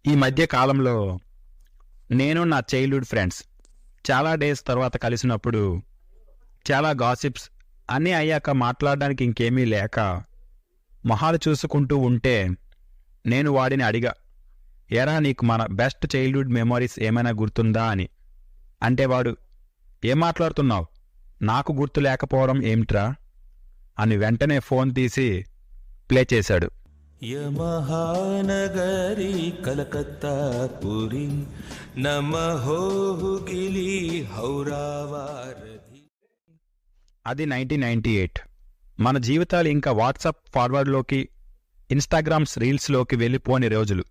ఈ మధ్య కాలంలో నేను నా చైల్డ్హుడ్ ఫ్రెండ్స్ చాలా డేస్ తర్వాత కలిసినప్పుడు చాలా గాసిప్స్ అన్నీ అయ్యాక మాట్లాడడానికి ఇంకేమీ లేక మొహాలు చూసుకుంటూ ఉంటే నేను వాడిని అడిగా, ఎరా నీకు మన బెస్ట్ చైల్డ్హుడ్ మెమరీస్ ఏమైనా గుర్తుందా అని. అంటే వాడు, ఏం మాట్లాడుతున్నావు, నాకు గుర్తు లేకపోవడం ఏమిట్రా అని వెంటనే ఫోన్ తీసి ప్లే చేశాడు. యమహానగరి కలకత్తా పురి నమహోగిలి హౌరావారధి. అది 1998. మన జీవితాలు ఇంకా వాట్సాప్ ఫార్వర్డ్లోకి, ఇన్స్టాగ్రామ్స్ రీల్స్లోకి వెళ్ళిపోని రోజులు.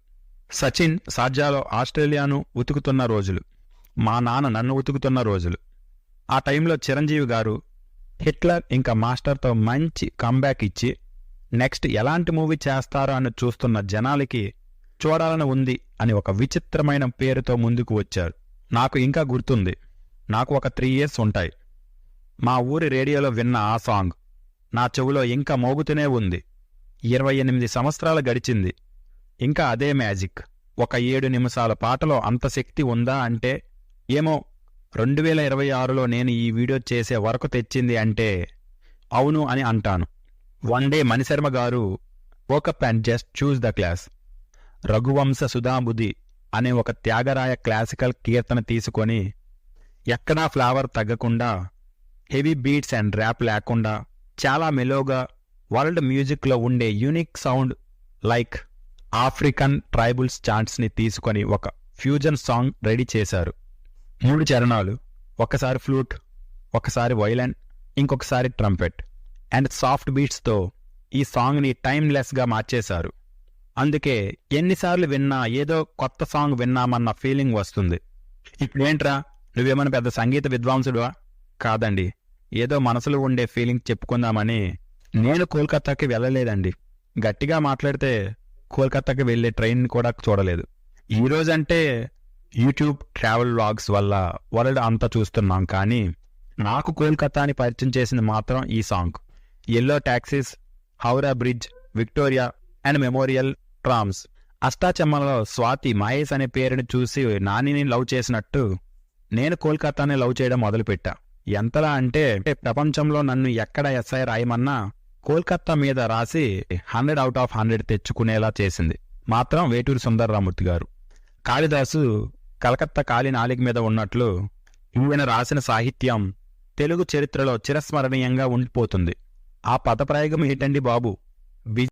సచిన్ సార్జాలో ఆస్ట్రేలియాను ఉతుకుతున్న రోజులు. మా నాన్న నన్ను ఉతుకుతున్న రోజులు. ఆ టైంలో చిరంజీవి గారు హిట్లర్ ఇంకా మాస్టర్తో మంచి కంబ్యాక్ ఇచ్చి నెక్స్ట్ ఎలాంటి మూవీ చేస్తారో అని చూస్తున్న జనాలకి చూడాలని ఉంది అని ఒక విచిత్రమైన పేరుతో ముందుకు వచ్చారు. నాకు ఇంకా గుర్తుంది. నాకు ఒక 3 years ఉంటాయి. మా ఊరి రేడియోలో విన్న ఆ సాంగ్ నా చెవులో ఇంకా మోగుతూనే ఉంది. 28 సంవత్సరాలు గడిచింది. ఇంకా అదే మ్యాజిక్. ఒక 7 నిమిషాల పాటలో అంత శక్తి ఉందా అంటే ఏమో 2026లో నేను ఈ వీడియో చేసే వరకు తెచ్చింది అంటే అవును అని అంటాను. వన్ డే మణిశర్మ గారు woke up and just choose the class, Raghuvamsha Sudhambudhi అనే ఒక త్యాగరాయ క్లాసికల్ కీర్తన తీసుకొని ఎక్కడా ఫ్లేవర్ తగ్గకుండా, హెవీ బీట్స్ అండ్ ర్యాప్ లేకుండా చాలా మెలోగా వరల్డ్ మ్యూజిక్లో ఉండే unique sound like African tribals చాంట్స్ని తీసుకొని ఒక ఫ్యూజన్ సాంగ్ రెడీ చేశారు. 3 చరణాలు, ఒకసారి ఫ్లూట్, ఒకసారి వైలన్, ఇంకొకసారి ట్రంపెట్ అండ్ సాఫ్ట్ బీట్స్తో ఈ సాంగ్ని టైమ్లెస్గా మార్చేశారు. అందుకే ఎన్నిసార్లు విన్నా ఏదో కొత్త సాంగ్ విన్నామన్న ఫీలింగ్ వస్తుంది. ఇప్పుడేంట్రా నువ్వేమైనా పెద్ద సంగీత విద్వాంసుడువా? కాదండి, ఏదో మనసులో ఉండే ఫీలింగ్ చెప్పుకుందామని. నేను కోల్కతాకి వెళ్ళలేదండి. గట్టిగా మాట్లాడితే కోల్కతాకి వెళ్ళే ట్రైన్ కూడా చూడలేదు. ఈరోజంటే యూట్యూబ్ ట్రావెల్ వ్లాగ్స్ వల్ల వరల్డ్ అంతా చూస్తున్నాం, కానీ నాకు కోల్కతాని పరిచయం చేసింది మాత్రం ఈ song. Yellow taxis, Howrah Bridge, Victoria and Memorial trams. అష్టాచెమ్మలో స్వాతి మహేష్ అనే పేరుని చూసి నానిని లవ్ చేసినట్టు నేను కోల్కతాని లవ్ చేయడం మొదలుపెట్టా. ఎంతలా అంటే ప్రపంచంలో నన్ను ఎక్కడ ఎస్ఐ రాయమన్నా కోల్కతా మీద రాసి 100 out of 100 తెచ్చుకునేలా చేసింది మాత్రం వేటూరి సుందరరామూర్తి గారు. కాళిదాసు కలకత్తా కాలి నాలిక మీద ఉన్నట్లు ఈయన రాసిన సాహిత్యం తెలుగు చరిత్రలో చిరస్మరణీయంగా ఉండిపోతుంది. ఆ పదప్రయోగం ఏంటండి బాబు?